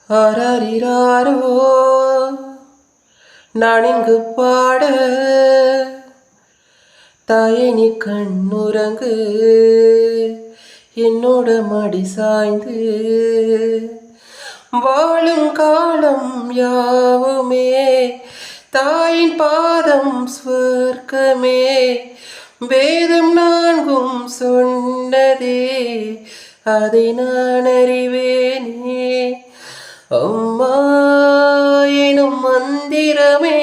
ஆராரிராரோ நான் இங்கு பாட தாயை நீ கண்ணுறங்கு என்னோட மடி சாய்ந்து வாழும் காலம் யாவுமே தாயின் பாதம் ஸ்வர்க்கமே வேதம் நான்கும் சொன்னதே அதை நான் அறிவேனே அம்மா எனும் மந்திரமே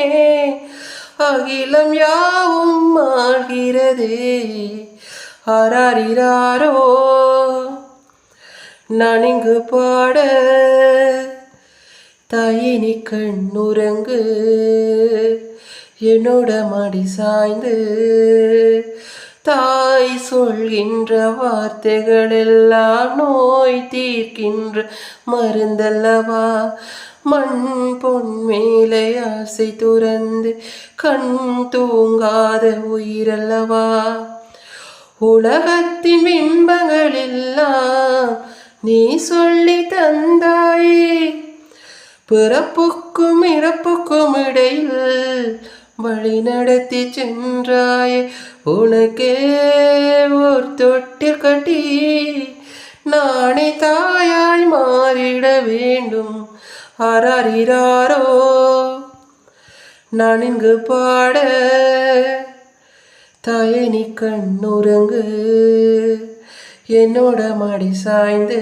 அகிலம் யாவும் ஆகிறதே ஆராரிராரோ நான் இங்கு பாட தாயே நீ கண்ணுறங்கு என்னோட மடி சாய்ந்து தாய் சொல்கின்ற வார்த்தைகள் எல்லாம் நோய் தீர்க்கின்ற மருந்தல்லவா மண் பொன் மேலே ஆசை துறந்து கண் தூங்காத உயிரல்லவா உலகத்தின் இன்பங்கள் எல்லாம் நீ சொல்லி தந்தாயே பிறப்புக்கும் இறப்புக்கும் இடையில் வழி நடத்தி சென்றாயே உனக்கே ஒரு தொட்டில் கட்டி நானே தாயாய் மாறிட வேண்டும் ஆராரிராரோ நான் இங்கு பாட தாயே நீ கண்ணுறங்கு என்னோட மடி சாய்ந்து